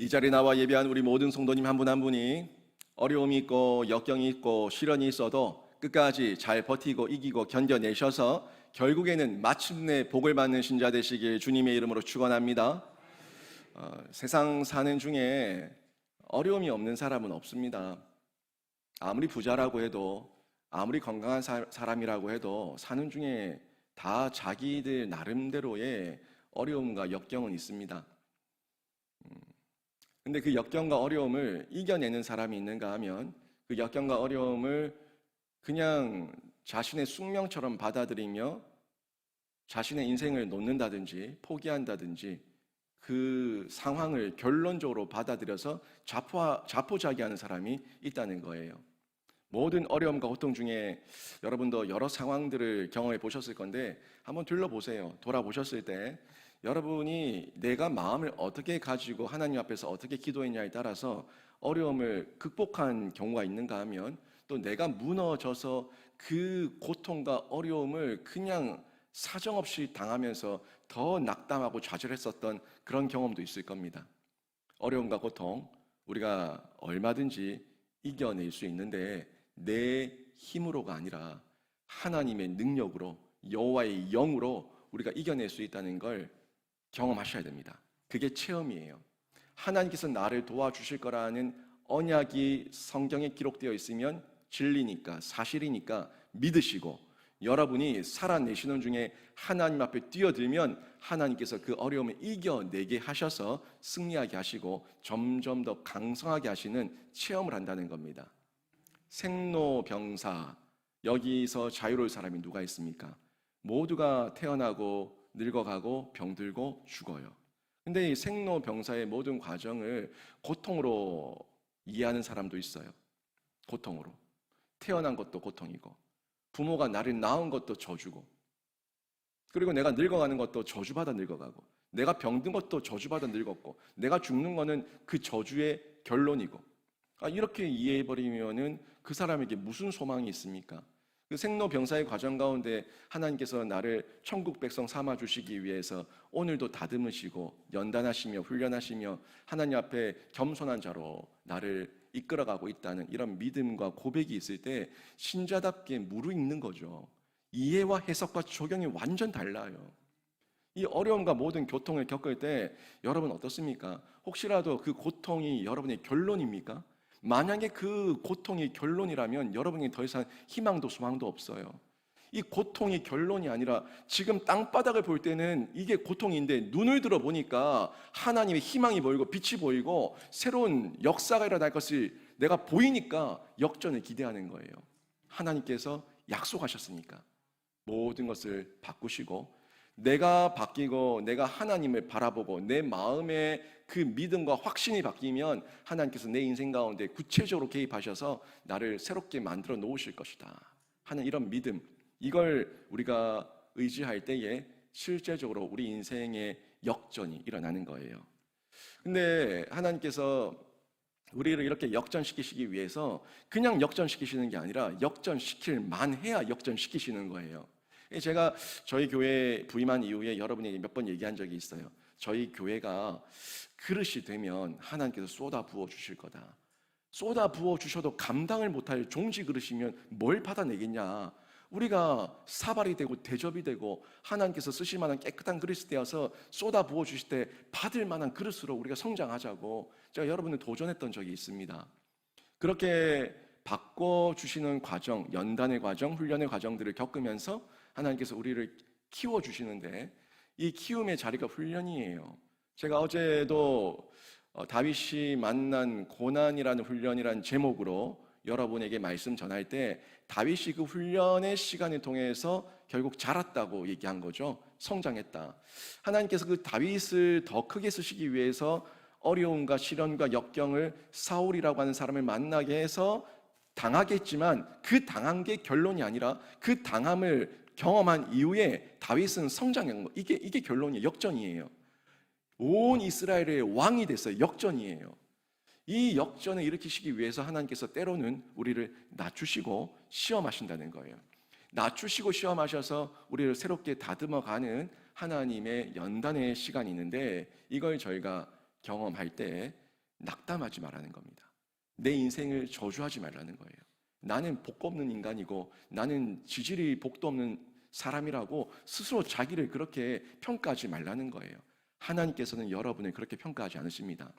이 자리에 나와 예배한 우리 모든 성도님 한 분 한 분이 어려움이 있고 역경이 있고 시련이 있어도 끝까지 잘 버티고 이기고 견뎌내셔서 결국에는 마침내 복을 받는 신자 되시길 주님의 이름으로 축원합니다. 세상 사는 중에 어려움이 없는 사람은 없습니다. 아무리 부자라고 해도 아무리 건강한 사람이라고 해도 사는 중에 다 자기들 나름대로의 어려움과 역경은 있습니다. 근데 그 역경과 어려움을 이겨내는 사람이 있는가 하면 그 역경과 어려움을 그냥 자신의 숙명처럼 받아들이며 자신의 인생을 놓는다든지 포기한다든지 그 상황을 결론적으로 받아들여서 자포자기하는 사람이 있다는 거예요. 모든 어려움과 고통 중에 여러분도 여러 상황들을 경험해 보셨을 건데 한번 둘러보세요. 돌아보셨을 때 여러분이 내가 마음을 어떻게 가지고 하나님 앞에서 어떻게 기도했냐에 따라서 어려움을 극복한 경우가 있는가 하면 또 내가 무너져서 그 고통과 어려움을 그냥 사정없이 당하면서 더 낙담하고 좌절했었던 그런 경험도 있을 겁니다. 어려움과 고통 우리가 얼마든지 이겨낼 수 있는데 내 힘으로가 아니라 하나님의 능력으로 여호와의 영으로 우리가 이겨낼 수 있다는 걸 경험하셔야 됩니다. 그게 체험이에요. 하나님께서 나를 도와주실 거라는 언약이 성경에 기록되어 있으면 진리니까 사실이니까 믿으시고 여러분이 살아내시는 중에 하나님 앞에 뛰어들면 하나님께서 그 어려움을 이겨내게 하셔서 승리하게 하시고 점점 더 강성하게 하시는 체험을 한다는 겁니다. 생로병사, 여기서 자유로울 사람이 누가 있습니까? 모두가 태어나고 늙어가고 병들고 죽어요. 근데 이 생로병사의 모든 과정을 고통으로 이해하는 사람도 있어요. 고통으로. 태어난 것도 고통이고 부모가 나를 낳은 것도 저주고 그리고 내가 늙어가는 것도 저주받아 늙어가고 내가 병든 것도 저주받아 늙었고 내가 죽는 거는 그 저주의 결론이고 이렇게 이해해버리면은 그 사람에게 무슨 소망이 있습니까? 그 생로병사의 과정 가운데 하나님께서 나를 천국 백성 삼아 주시기 위해서 오늘도 다듬으시고 연단하시며 훈련하시며 하나님 앞에 겸손한 자로 나를 이끌어가고 있다는 이런 믿음과 고백이 있을 때 신자답게 무르익는 거죠. 이해와 해석과 적용이 완전 달라요. 이 어려움과 모든 고통을 겪을 때 여러분 어떻습니까? 혹시라도 그 고통이 여러분의 결론입니까? 만약에 그 고통이 결론이라면 여러분이 더 이상 희망도 소망도 없어요. 이 고통이 결론이 아니라 지금 땅바닥을 볼 때는 이게 고통인데 눈을 들어 보니까 하나님의 희망이 보이고 빛이 보이고 새로운 역사가 일어날 것을 내가 보이니까 역전을 기대하는 거예요. 하나님께서 약속하셨으니까 모든 것을 바꾸시고 내가 바뀌고 내가 하나님을 바라보고 내 마음의 그 믿음과 확신이 바뀌면 하나님께서 내 인생 가운데 구체적으로 개입하셔서 나를 새롭게 만들어 놓으실 것이다 하는 이런 믿음, 이걸 우리가 의지할 때에 실제적으로 우리 인생의 역전이 일어나는 거예요. 근데 하나님께서 우리를 이렇게 역전시키시기 위해서 그냥 역전시키시는 게 아니라 역전시킬 만해야 역전시키시는 거예요. 제가 저희 교회 부임한 이후에 여러분에게 몇 번 얘기한 적이 있어요. 저희 교회가 그릇이 되면 하나님께서 쏟아 부어 주실 거다. 쏟아 부어 주셔도 감당을 못할 종지 그릇이면 뭘 받아내겠냐. 우리가 사발이 되고 대접이 되고 하나님께서 쓰실 만한 깨끗한 그릇이 되어서 쏟아 부어 주실 때 받을 만한 그릇으로 우리가 성장하자고 제가 여러분을 도전했던 적이 있습니다. 그렇게 바꿔주시는 과정, 연단의 과정, 훈련의 과정들을 겪으면서 하나님께서 우리를 키워주시는데 이 키움의 자리가 훈련이에요. 제가 어제도 다윗이 만난 고난이라는 훈련이라는 제목으로 여러분에게 말씀 전할 때 다윗이 그 훈련의 시간을 통해서 결국 자랐다고 얘기한 거죠. 성장했다. 하나님께서 그 다윗을 더 크게 쓰시기 위해서 어려움과 시련과 역경을 사울이라고 하는 사람을 만나게 해서 당하게 했지만 그 당한 게 결론이 아니라 그 당함을 경험한 이후에 다윗은 성장한 거. 이게 결론이에요. 역전이에요. 온 이스라엘의 왕이 됐어요. 역전이에요. 이 역전을 일으키시기 위해서 하나님께서 때로는 우리를 낮추시고 시험하신다는 거예요. 낮추시고 시험하셔서 우리를 새롭게 다듬어가는 하나님의 연단의 시간이 있는데 이걸 저희가 경험할 때 낙담하지 말라는 겁니다. 내 인생을 저주하지 말라는 거예요. 나는 복 없는 인간이고 나는 지질이 복도 없는 사람이라고 스스로 자기를 그렇게 평가하지 말라는 거예요. 하나님께서는 여러분을 그렇게 평가하지 않으십니다.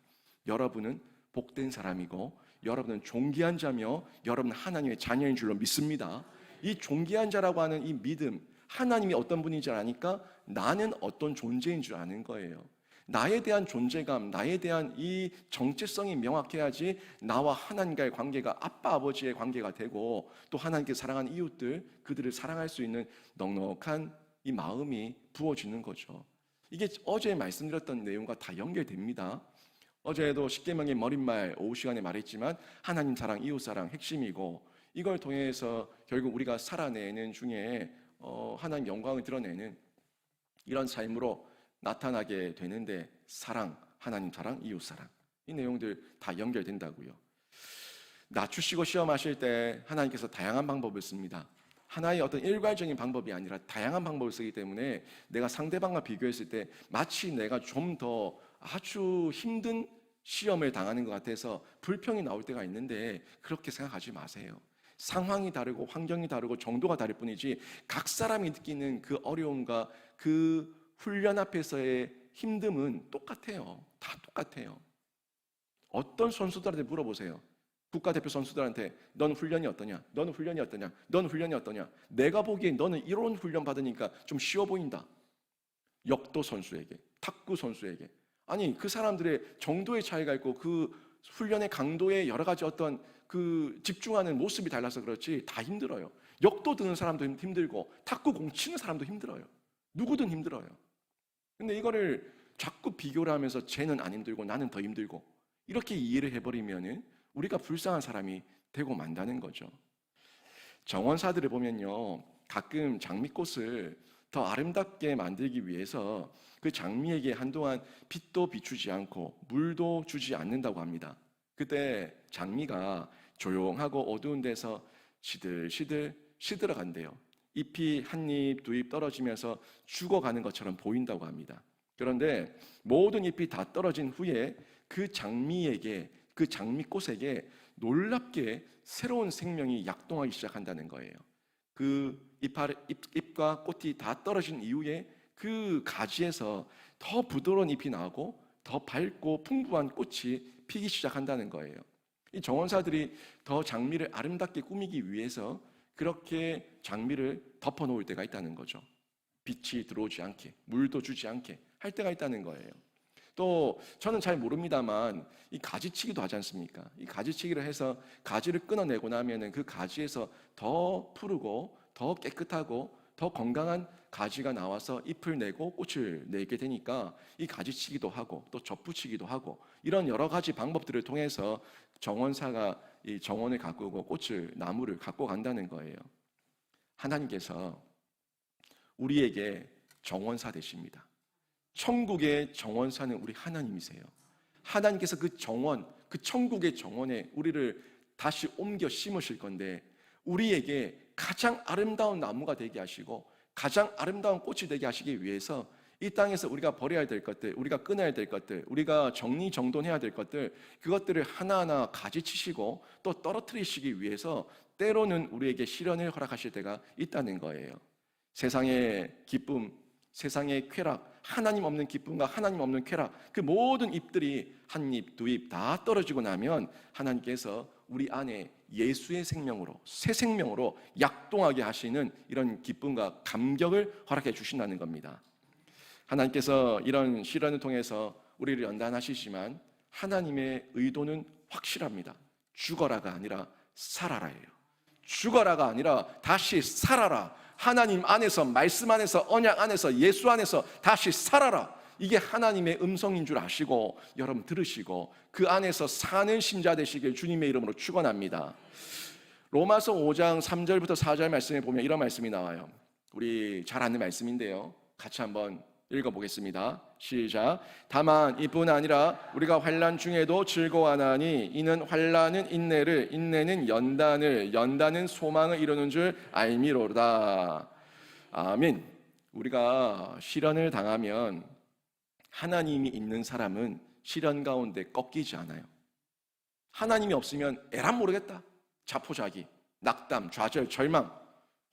여러분은 복된 사람이고 여러분은 존귀한 자며 여러분은 하나님의 자녀인 줄로 믿습니다. 이 존귀한 자라고 하는 이 믿음, 하나님이 어떤 분인지 아니까 나는 어떤 존재인 줄 아는 거예요. 나에 대한 존재감, 나에 대한 이 정체성이 명확해야지 나와 하나님과의 관계가 아빠 아버지의 관계가 되고 또 하나님께 사랑하는 이웃들, 그들을 사랑할 수 있는 넉넉한 이 마음이 부어지는 거죠. 이게 어제 말씀드렸던 내용과 다 연결됩니다. 어제도 십계명의 머릿말 오후 시간에 말했지만 하나님 사랑, 이웃 사랑 핵심이고 이걸 통해서 결국 우리가 살아내는 중에 하나님 영광을 드러내는 이런 삶으로 나타나게 되는데 사랑, 하나님 사랑, 이웃 사랑 이 내용들 다 연결된다고요. 낮추시고 시험하실 때 하나님께서 다양한 방법을 씁니다. 하나의 어떤 일괄적인 방법이 아니라 다양한 방법을 쓰기 때문에 내가 상대방과 비교했을 때 마치 내가 좀 더 아주 힘든 시험을 당하는 것 같아서 불평이 나올 때가 있는데 그렇게 생각하지 마세요. 상황이 다르고 환경이 다르고 정도가 다를 뿐이지 각 사람이 느끼는 그 어려움과 그 훈련 앞에서의 힘듦은 똑같아요. 다 똑같아요. 어떤 선수들한테 물어보세요. 국가대표 선수들한테 넌 훈련이 어떠냐? 넌 훈련이 어떠냐? 넌 훈련이 어떠냐? 내가 보기엔 너는 이런 훈련 받으니까 좀 쉬워 보인다. 역도 선수에게, 탁구 선수에게. 아니 그 사람들의 정도의 차이가 있고 그 훈련의 강도에 여러 가지 어떤 그 집중하는 모습이 달라서 그렇지 다 힘들어요. 역도 드는 사람도 힘들고 탁구 공 치는 사람도 힘들어요. 누구든 힘들어요. 근데 이거를 자꾸 비교를 하면서 쟤는 안 힘들고 나는 더 힘들고 이렇게 이해를 해버리면은 우리가 불쌍한 사람이 되고 만다는 거죠. 정원사들을 보면요, 가끔 장미꽃을 더 아름답게 만들기 위해서 그 장미에게 한동안 빛도 비추지 않고 물도 주지 않는다고 합니다. 그때 장미가 조용하고 어두운 데서 시들시들 시들어간대요. 잎이 한 잎, 두 잎 떨어지면서 죽어가는 것처럼 보인다고 합니다. 그런데 모든 잎이 다 떨어진 후에 그 장미에게, 그 장미꽃에게 놀랍게 새로운 생명이 약동하기 시작한다는 거예요. 그 잎과 꽃이 다 떨어진 이후에 그 가지에서 더 부드러운 잎이 나오고 더 밝고 풍부한 꽃이 피기 시작한다는 거예요. 이 정원사들이 더 장미를 아름답게 꾸미기 위해서 그렇게 장미를 덮어놓을 때가 있다는 거죠. 빛이 들어오지 않게, 물도 주지 않게 할 때가 있다는 거예요. 또 저는 잘 모릅니다만 이 가지치기도 하지 않습니까? 이 가지치기를 해서 가지를 끊어내고 나면은 그 가지에서 더 푸르고 더 깨끗하고 더 건강한 가지가 나와서 잎을 내고 꽃을 내게 되니까 이 가지치기도 하고 또 접붙이기도 하고 이런 여러 가지 방법들을 통해서 정원사가 이 정원을 가꾸고 꽃을, 나무를 갖고 간다는 거예요. 하나님께서 우리에게 정원사 되십니다. 천국의 정원사는 우리 하나님이세요. 하나님께서 그 정원, 그 천국의 정원에 우리를 다시 옮겨 심으실 건데 우리에게 가장 아름다운 나무가 되게 하시고 가장 아름다운 꽃이 되게 하시기 위해서 이 땅에서 우리가 버려야 될 것들, 우리가 끊어야 될 것들, 우리가 정리정돈해야 될 것들, 그것들을 하나하나 가지치시고 또 떨어뜨리시기 위해서 때로는 우리에게 시련을 허락하실 때가 있다는 거예요. 세상의 기쁨, 세상의 쾌락, 하나님 없는 기쁨과 하나님 없는 쾌락, 그 모든 잎들이 한 잎, 두 잎 다 떨어지고 나면 하나님께서 우리 안에 예수의 생명으로, 새 생명으로 약동하게 하시는 이런 기쁨과 감격을 허락해 주신다는 겁니다. 하나님께서 이런 시련을 통해서 우리를 연단하시지만 하나님의 의도는 확실합니다. 죽어라가 아니라 살아라예요. 죽어라가 아니라 다시 살아라. 하나님 안에서, 말씀 안에서, 언약 안에서, 예수 안에서 다시 살아라. 이게 하나님의 음성인 줄 아시고 여러분 들으시고 그 안에서 사는 신자 되시길 주님의 이름으로 축원합니다. 로마서 5장 3절부터 4절 말씀에 보면 이런 말씀이 나와요. 우리 잘 아는 말씀인데요. 같이 한번 읽어보겠습니다. 시작. 다만 이뿐 아니라 우리가 환난 중에도 즐거워하나니 이는 환난은 인내를, 인내는 연단을, 연단은 소망을 이루는 줄 알미로다. 아멘. 우리가 시련을 당하면 하나님이 있는 사람은 시련 가운데 꺾이지 않아요. 하나님이 없으면 에란 모르겠다. 자포자기, 낙담, 좌절, 절망,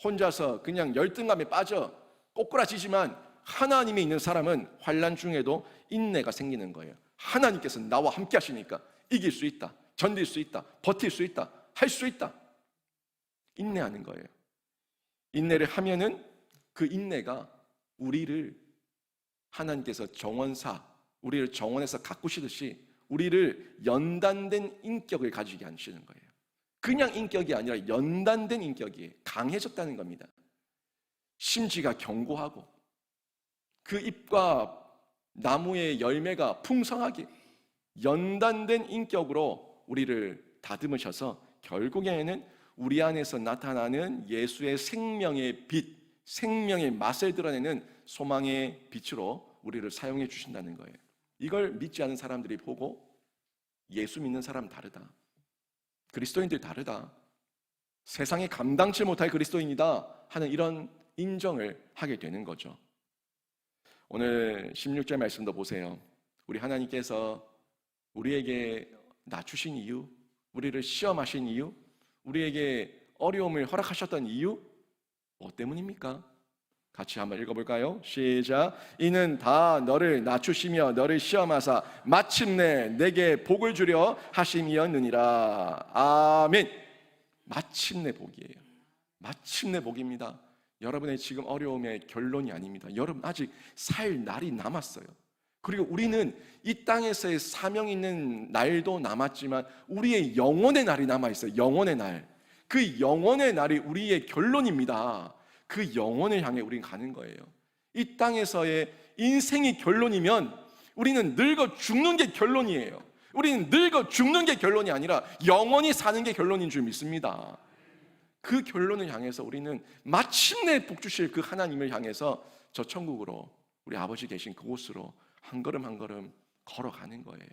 혼자서 그냥 열등감에 빠져 꼬꾸라지지만 하나님이 있는 사람은 환난 중에도 인내가 생기는 거예요. 하나님께서 나와 함께 하시니까 이길 수 있다, 견딜 수 있다, 버틸 수 있다, 할 수 있다. 인내하는 거예요. 인내를 하면은 그 인내가 우리를 하나님께서 정원사, 우리를 정원에서 가꾸시듯이 우리를 연단된 인격을 가지게 하시는 거예요. 그냥 인격이 아니라 연단된 인격이 강해졌다는 겁니다. 심지가 견고하고 그 잎과 나무의 열매가 풍성하게 연단된 인격으로 우리를 다듬으셔서 결국에는 우리 안에서 나타나는 예수의 생명의 빛, 생명의 맛을 드러내는 소망의 빛으로 우리를 사용해 주신다는 거예요. 이걸 믿지 않은 사람들이 보고 예수 믿는 사람 다르다, 그리스도인들 다르다, 세상에 감당치 못할 그리스도인이다 하는 이런 인정을 하게 되는 거죠. 오늘 16절 말씀도 보세요. 우리 하나님께서 우리에게 낮추신 이유, 우리를 시험하신 이유, 우리에게 어려움을 허락하셨던 이유 뭐 때문입니까? 같이 한번 읽어볼까요? 시작. 이는 다 너를 낮추시며 너를 시험하사 마침내 내게 복을 주려 하심이었느니라. 아멘. 마침내 복이에요. 마침내 복입니다. 여러분의 지금 어려움의 결론이 아닙니다. 여러분 아직 살 날이 남았어요. 그리고 우리는 이 땅에서의 사명 있는 날도 남았지만 우리의 영혼의 날이 남아있어요. 영혼의 날. 그 영혼의 날이 우리의 결론입니다. 그 영혼을 향해 우리는 가는 거예요. 이 땅에서의 인생이 결론이면 우리는 늙어 죽는 게 결론이에요. 우리는 늙어 죽는 게 결론이 아니라 영원히 사는 게 결론인 줄 믿습니다. 그 결론을 향해서 우리는 마침내 복 주실 그 하나님을 향해서 저 천국으로, 우리 아버지 계신 그곳으로 한 걸음 한 걸음 걸어가는 거예요.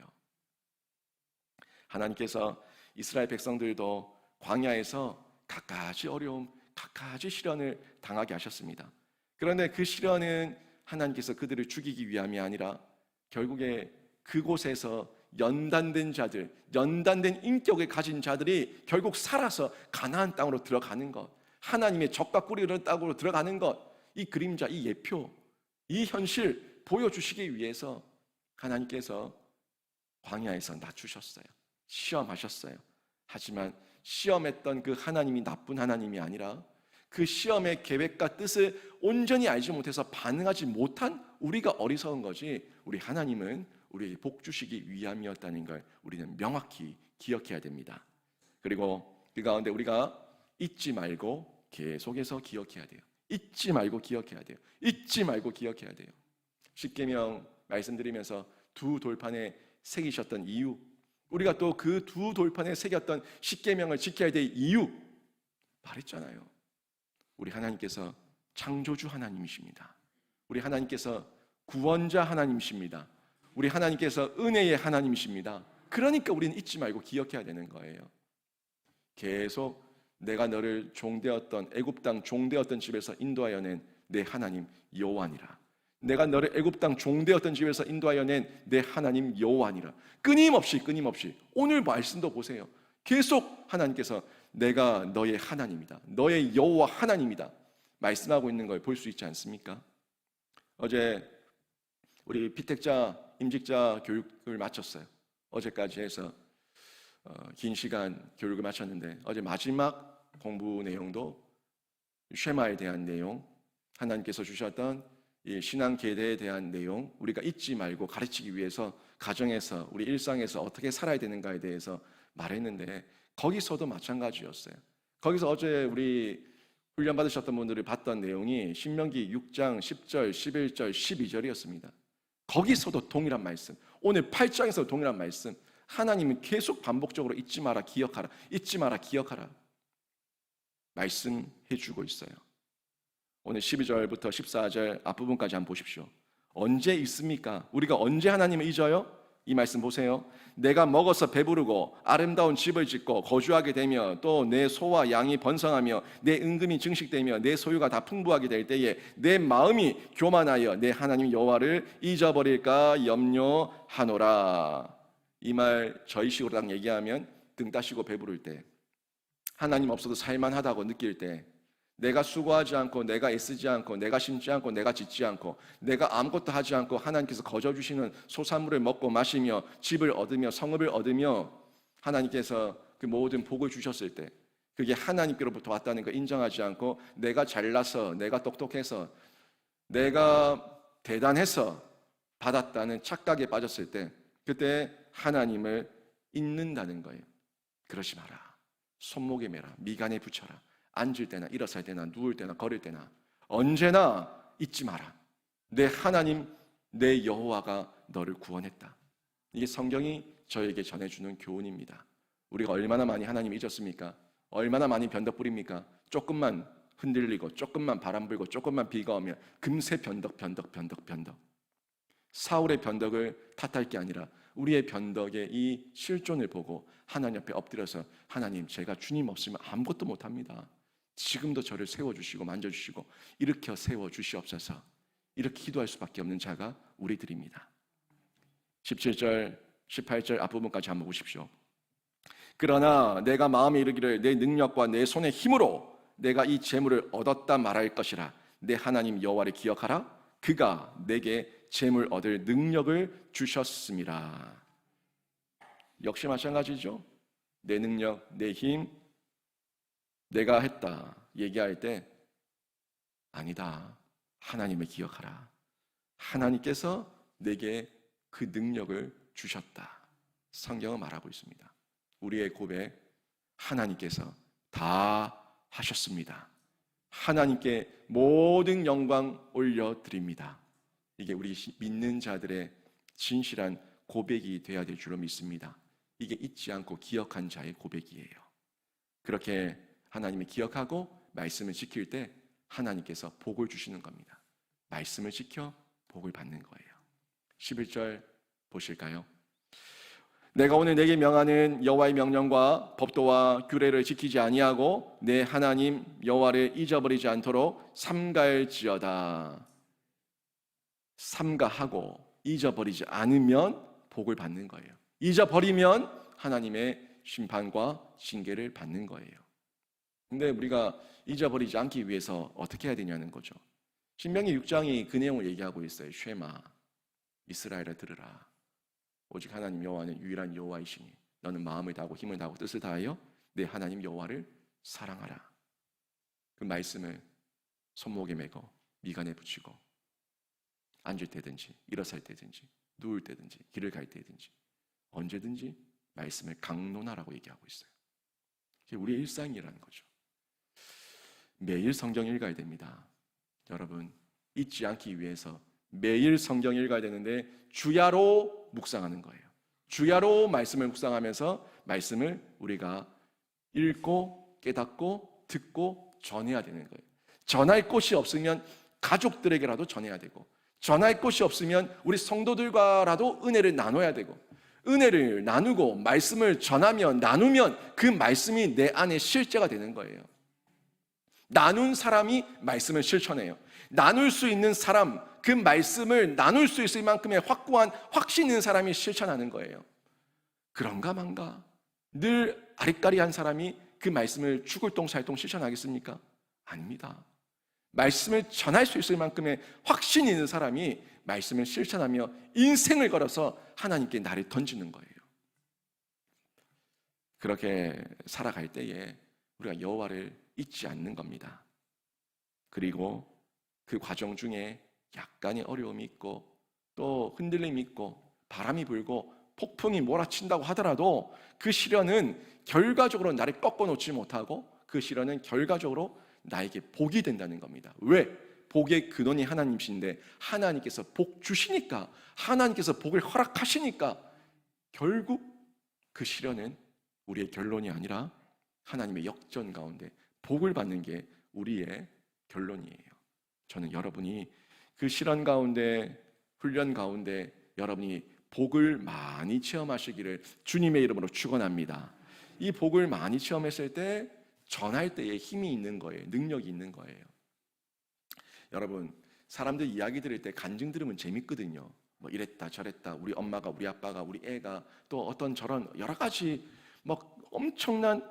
하나님께서 이스라엘 백성들도 광야에서 갖가지 어려움, 갖가지 시련을 당하게 하셨습니다. 그런데 그 시련은 하나님께서 그들을 죽이기 위함이 아니라 결국에 그곳에서 연단된 자들, 연단된 인격을 가진 자들이 결국 살아서 가나안 땅으로 들어가는 것, 하나님의 적과 꿀이 땅으로 들어가는 것, 이 그림자, 이 예표, 이 현실 보여주시기 위해서 하나님께서 광야에서 낮추셨어요. 시험하셨어요. 하지만 시험했던 그 하나님이 나쁜 하나님이 아니라 그 시험의 계획과 뜻을 온전히 알지 못해서 반응하지 못한 우리가 어리석은 거지, 우리 하나님은 우리에게 복 주시기 위함이었다는 걸 우리는 명확히 기억해야 됩니다. 그리고 그 가운데 우리가 잊지 말고 계속해서 기억해야 돼요. 잊지 말고 기억해야 돼요. 잊지 말고 기억해야 돼요. 십계명 말씀드리면서 두 돌판에 새기셨던 이유, 우리가 또 그 두 돌판에 새겼던 십계명을 지켜야 될 이유 말했잖아요. 우리 하나님께서 창조주 하나님이십니다. 우리 하나님께서 구원자 하나님이십니다. 우리 하나님께서 은혜의 하나님이십니다. 그러니까 우리는 잊지 말고 기억해야 되는 거예요. 계속 내가 너를 종되었던 애굽 땅 종되었던 집에서 인도하여 낸 내 하나님 여호와니라. 내가 너를 애굽 땅 종되었던 집에서 인도하여 낸 내 하나님 여호와니라. 끊임없이 오늘 말씀도 보세요. 계속 하나님께서 내가 너의 하나님이다, 너의 여호와 하나님이다 말씀하고 있는 걸 볼 수 있지 않습니까? 어제 우리 피택자, 임직자 교육을 마쳤어요. 어제까지 해서 긴 시간 교육을 마쳤는데 어제 마지막 공부 내용도 쉐마에 대한 내용, 하나님께서 주셨던 이 신앙 계대에 대한 내용, 우리가 잊지 말고 가르치기 위해서 가정에서 우리 일상에서 어떻게 살아야 되는가에 대해서 말했는데 거기서도 마찬가지였어요. 거기서 어제 우리 훈련 받으셨던 분들이 봤던 내용이 신명기 6장 10절, 11절, 12절이었습니다. 거기서도 동일한 말씀, 오늘 8장에서도 동일한 말씀, 하나님은 계속 반복적으로 잊지 마라, 기억하라, 잊지 마라, 기억하라 말씀해 주고 있어요. 오늘 12절부터 14절 앞부분까지 한번 보십시오. 언제 잊습니까? 우리가 언제 하나님을 잊어요? 이 말씀 보세요. 내가 먹어서 배부르고 아름다운 집을 짓고 거주하게 되며 또 내 소와 양이 번성하며 내 은금이 증식되며 내 소유가 다 풍부하게 될 때에 내 마음이 교만하여 내 하나님 여호와를 잊어버릴까 염려하노라. 이 말 저희식으로 딱 얘기하면 등 따시고 배부를 때, 하나님 없어도 살만하다고 느낄 때, 내가 수고하지 않고 내가 애쓰지 않고 내가 심지 않고 내가 짓지 않고 내가 아무것도 하지 않고 하나님께서 거저 주시는 소산물을 먹고 마시며 집을 얻으며 성읍을 얻으며 하나님께서 그 모든 복을 주셨을 때, 그게 하나님께로부터 왔다는 걸 인정하지 않고 내가 잘나서 내가 똑똑해서 내가 대단해서 받았다는 착각에 빠졌을 때, 그때 하나님을 잊는다는 거예요. 그러지 마라. 손목에 매라. 미간에 붙여라. 앉을 때나 일어설 때나 누울 때나 걸을 때나 언제나 잊지 마라. 내 하나님 내 여호와가 너를 구원했다. 이게 성경이 저에게 전해주는 교훈입니다. 우리가 얼마나 많이 하나님 잊었습니까? 얼마나 많이 변덕 부립니까? 조금만 흔들리고 조금만 바람 불고 조금만 비가 오면 금세 변덕. 사울의 변덕을 탓할 게 아니라 우리의 변덕의 이 실존을 보고 하나님 앞에 엎드려서 하나님, 제가 주님 없으면 아무것도 못합니다. 지금도 저를 세워주시고 만져주시고 일으켜 세워주시옵소서. 이렇게 기도할 수밖에 없는 자가 우리들입니다. 17절 18절 앞부분까지 한번 보십시오. 그러나 내가 마음에 이르기를 내 능력과 내 손의 힘으로 내가 이 재물을 얻었다 말할 것이라. 내 하나님 여호와를 기억하라. 그가 내게 재물 얻을 능력을 주셨습니다. 역시 마찬가지죠. 내 능력, 내 힘, 내가 했다 얘기할 때 아니다. 하나님을 기억하라. 하나님께서 내게 그 능력을 주셨다. 성경은 말하고 있습니다. 우리의 고백, 하나님께서 다 하셨습니다. 하나님께 모든 영광 올려드립니다. 이게 우리 믿는 자들의 진실한 고백이 되어야 될 줄로 믿습니다. 이게 잊지 않고 기억한 자의 고백이에요. 그렇게 하나님을 기억하고 말씀을 지킬 때 하나님께서 복을 주시는 겁니다. 말씀을 지켜 복을 받는 거예요. 11절 보실까요? 내가 오늘 내게 명하는 여호와의 명령과 법도와 규례를 지키지 아니하고 내 하나님 여호와를 잊어버리지 않도록 삼가할지어다. 삼가하고 잊어버리지 않으면 복을 받는 거예요. 잊어버리면 하나님의 심판과 징계를 받는 거예요. 근데 우리가 잊어버리지 않기 위해서 어떻게 해야 되냐는 거죠. 신명기 6장이 그 내용을 얘기하고 있어요. 쉐마, 이스라엘아 들으라. 오직 하나님 여호와는 유일한 여호와이시니 너는 마음을 다하고 힘을 다하고 뜻을 다하여 내 하나님 여호와를 사랑하라. 그 말씀을 손목에 메고 미간에 붙이고 앉을 때든지 일어설 때든지 누울 때든지 길을 갈 때든지 언제든지 말씀을 강론하라고 얘기하고 있어요. 이게 우리의 일상이라는 거죠. 매일 성경 읽어야 됩니다. 여러분, 잊지 않기 위해서 매일 성경 읽어야 되는데 주야로 묵상하는 거예요. 주야로 말씀을 묵상하면서 말씀을 우리가 읽고 깨닫고 듣고 전해야 되는 거예요. 전할 곳이 없으면 가족들에게라도 전해야 되고, 전할 곳이 없으면 우리 성도들과라도 은혜를 나눠야 되고, 은혜를 나누고 말씀을 전하면 나누면 그 말씀이 내 안에 실제가 되는 거예요. 나눈 사람이 말씀을 실천해요. 나눌 수 있는 사람, 그 말씀을 나눌 수 있을 만큼의 확고한 확신 있는 사람이 실천하는 거예요. 그런가 만가 늘 아리까리한 사람이 그 말씀을 죽을 똥살똥 실천하겠습니까? 아닙니다. 말씀을 전할 수 있을 만큼의 확신 있는 사람이 말씀을 실천하며 인생을 걸어서 하나님께 나를 던지는 거예요. 그렇게 살아갈 때에 우리가 여호와를 잊지 않는 겁니다. 그리고 그 과정 중에 약간의 어려움이 있고 또 흔들림이 있고 바람이 불고 폭풍이 몰아친다고 하더라도 그 시련은 결과적으로 나를 꺾어놓지 못하고 그 시련은 결과적으로 나에게 복이 된다는 겁니다. 왜? 복의 근원이 하나님이신데 하나님께서 복 주시니까, 하나님께서 복을 허락하시니까 결국 그 시련은 우리의 결론이 아니라 하나님의 역전 가운데 복을 받는 게 우리의 결론이에요. 저는 여러분이 그 시련 가운데, 훈련 가운데 여러분이 복을 많이 체험하시기를 주님의 이름으로 축원합니다. 이 복을 많이 체험했을 때 전할 때에 힘이 있는 거예요. 능력이 있는 거예요. 여러분, 사람들 이야기 들을 때 간증 들으면 재밌거든요. 뭐 이랬다 저랬다, 우리 엄마가, 우리 아빠가, 우리 애가 또 어떤 저런 여러 가지 막 엄청난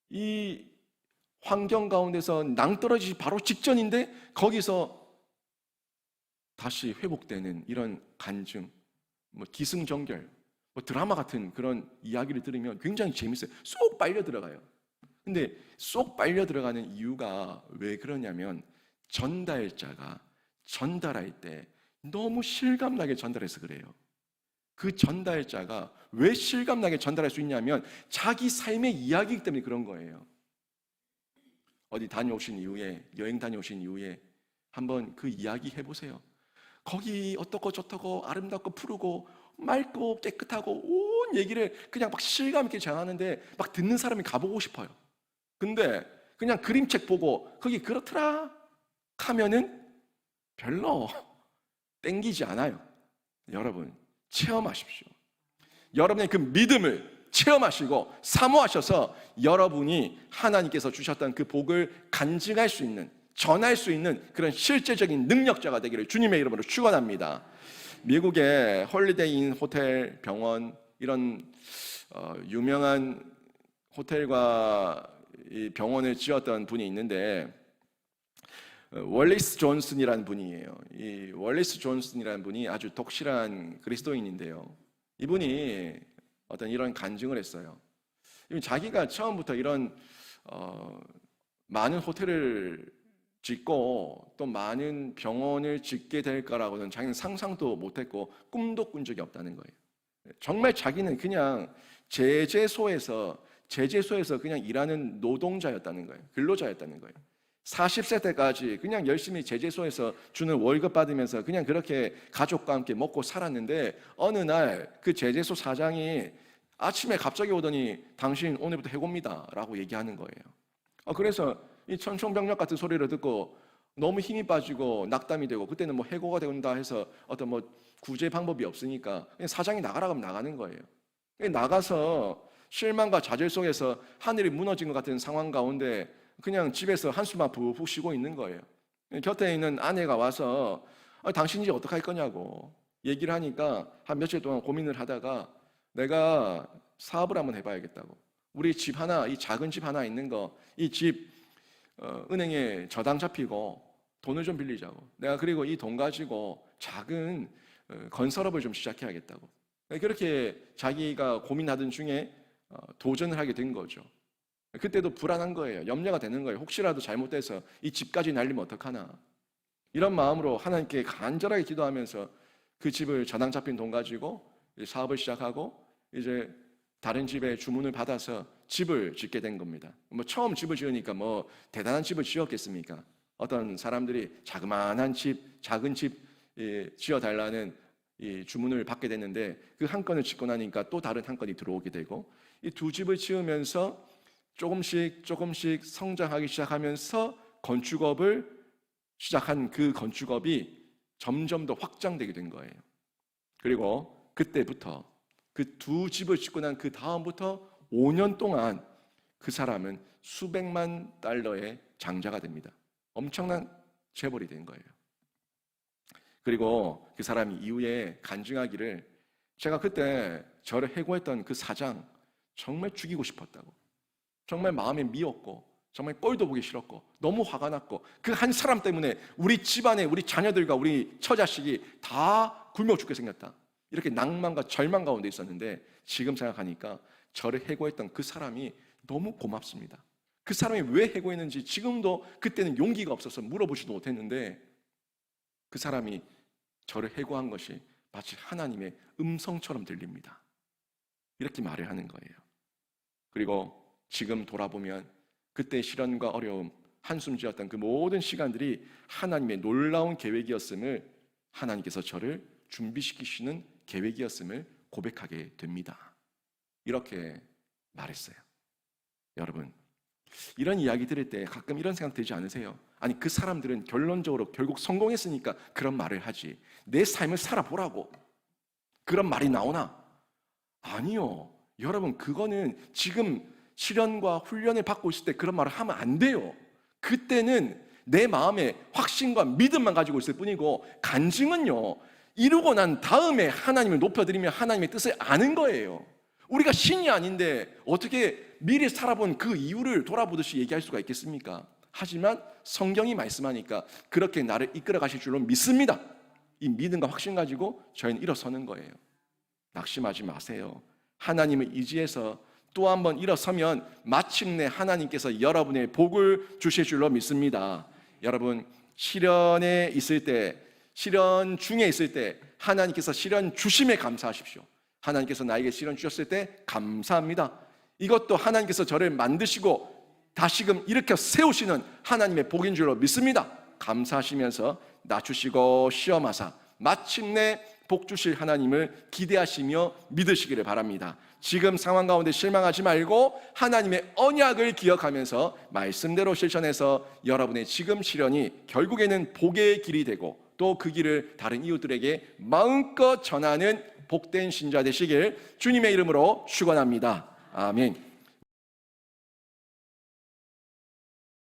이 환경 가운데서 낭떠러지기 바로 직전인데 거기서 다시 회복되는 이런 간증, 뭐 기승전결, 뭐 드라마 같은 그런 이야기를 들으면 굉장히 재밌어요. 쏙 빨려 들어가요. 근데 쏙 빨려 들어가는 이유가 왜 그러냐면 전달자가 전달할 때 너무 실감나게 전달해서 그래요. 그 전달자가 왜 실감나게 전달할 수 있냐면 자기 삶의 이야기이기 때문에 그런 거예요. 어디 다녀오신 이후에, 여행 다녀오신 이후에 한번 그 이야기 해보세요. 거기 어떻고 저떻고 아름답고 푸르고 맑고 깨끗하고 온 얘기를 그냥 막 실감 있게 전하는데 막 듣는 사람이 가보고 싶어요. 근데 그냥 그림책 보고 거기 그렇더라 하면은 별로 땡기지 않아요. 여러분, 체험하십시오. 여러분의 그 믿음을 체험하시고 사모하셔서 여러분이 하나님께서 주셨던 그 복을 간증할 수 있는, 전할 수 있는 그런 실제적인 능력자가 되기를 주님의 이름으로 축원합니다. 미국의 홀리데이 인 호텔, 병원 이런 유명한 호텔과 이 병원을 지었던 분이 있는데 월리스 존슨이라는 분이에요. 이 월리스 존슨이라는 분이 아주 독실한 그리스도인인데요. 이분이 어떤 이런 간증을 했어요. 자기가 처음부터 이런 많은 호텔을 짓고 또 많은 병원을 짓게 될 거라고는 자기는 상상도 못했고 꿈도 꾼 적이 없다는 거예요. 정말 자기는 그냥 제재소에서 그냥 일하는 노동자였다는 거예요. 근로자였다는 거예요. 40세 때까지 그냥 열심히 제재소에서 주는 월급 받으면서 그냥 그렇게 가족과 함께 먹고 살았는데 어느 날 그 제재소 사장이 아침에 갑자기 오더니 당신 오늘부터 해고입니다 라고 얘기하는 거예요. 그래서 이 천총병력 같은 소리를 듣고 너무 힘이 빠지고 낙담이 되고 그때는 뭐 해고가 된다 해서 어떤 뭐 구제 방법이 없으니까 그냥 사장이 나가라고 하면 나가는 거예요. 나가서 실망과 좌절 속에서 하늘이 무너진 것 같은 상황 가운데 그냥 집에서 한숨만 푹푹 쉬고 있는 거예요. 곁에 있는 아내가 와서 당신이 이제 어떡할 거냐고 얘기를 하니까 한 며칠 동안 고민을 하다가 내가 사업을 한번 해봐야겠다고. 우리 집 하나, 이 작은 집 하나 있는 거, 이 집 은행에 저당 잡히고 돈을 좀 빌리자고. 내가 그리고 이 돈 가지고 작은 건설업을 좀 시작해야겠다고. 그렇게 자기가 고민하던 중에 도전을 하게 된 거죠. 그때도 불안한 거예요. 염려가 되는 거예요. 혹시라도 잘못돼서 이 집까지 날리면 어떡하나. 이런 마음으로 하나님께 간절하게 기도하면서 그 집을 저당 잡힌 돈 가지고 사업을 시작하고 이제 다른 집에 주문을 받아서 집을 짓게 된 겁니다. 뭐 처음 집을 지으니까 뭐 대단한 집을 지었겠습니까? 어떤 사람들이 자그마한 집, 작은 집 지어달라는 이 주문을 받게 됐는데 그 한 건을 짓고 나니까 또 다른 한 건이 들어오게 되고 이 두 집을 지으면서 조금씩 성장하기 시작하면서 건축업을 시작한 그 건축업이 점점 더 확장되게 된 거예요. 그리고 그때부터 그 두 집을 짓고 난 그 다음부터 5년 동안 그 사람은 수백만 달러의 장자가 됩니다. 엄청난 재벌이 된 거예요. 그리고 그 사람이 이후에 간증하기를 제가 그때 저를 해고했던 그 사장 정말 죽이고 싶었다고. 정말 마음에 미웠고 정말 꼴도 보기 싫었고 너무 화가 났고 그 한 사람 때문에 우리 집안에 우리 자녀들과 우리 처자식이 다 굶어 죽게 생겼다. 이렇게 낭만과 절망 가운데 있었는데 지금 생각하니까 저를 해고했던 그 사람이 너무 고맙습니다. 그 사람이 왜 해고했는지 지금도 그때는 용기가 없어서 물어보지도 못했는데 그 사람이 저를 해고한 것이 마치 하나님의 음성처럼 들립니다. 이렇게 말을 하는 거예요. 그리고 지금 돌아보면 그때의 시련과 어려움, 한숨 지었던 그 모든 시간들이 하나님의 놀라운 계획이었음을 하나님께서 저를 준비시키시는 계획이었음을 고백하게 됩니다. 이렇게 말했어요. 여러분, 이런 이야기 들을 때 가끔 이런 생각 들지 않으세요? 아니 그 사람들은 결론적으로 결국 성공했으니까 그런 말을 하지 내 삶을 살아보라고 그런 말이 나오나? 아니요. 여러분, 그거는 지금 시련과 훈련을 받고 있을 때 그런 말을 하면 안 돼요. 그때는 내 마음에 확신과 믿음만 가지고 있을 뿐이고, 간증은요, 이루고 난 다음에 하나님을 높여드리며 하나님의 뜻을 아는 거예요. 우리가 신이 아닌데 어떻게 미리 살아본 그 이유를 돌아보듯이 얘기할 수가 있겠습니까? 하지만 성경이 말씀하니까 그렇게 나를 이끌어 가실 줄로 믿습니다. 이 믿음과 확신 가지고 저희는 일어서는 거예요. 낙심하지 마세요. 하나님을 의지해서 또 한 번 일어서면 마침내 하나님께서 여러분의 복을 주실 줄로 믿습니다. 여러분, 시련에 있을 때, 시련 중에 있을 때 하나님께서 시련 주심에 감사하십시오. 하나님께서 나에게 시련 주셨을 때 감사합니다. 이것도 하나님께서 저를 만드시고 다시금 일으켜 세우시는 하나님의 복인 줄로 믿습니다. 감사하시면서 낮추시고 시험하사 마침내 복 주실 하나님을 기대하시며 믿으시기를 바랍니다. 지금 상황 가운데 실망하지 말고 하나님의 언약을 기억하면서 말씀대로 실천해서 여러분의 지금 시련이 결국에는 복의 길이 되고 또 그 길을 다른 이웃들에게 마음껏 전하는 복된 신자 되시길 주님의 이름으로 축원합니다. 아멘.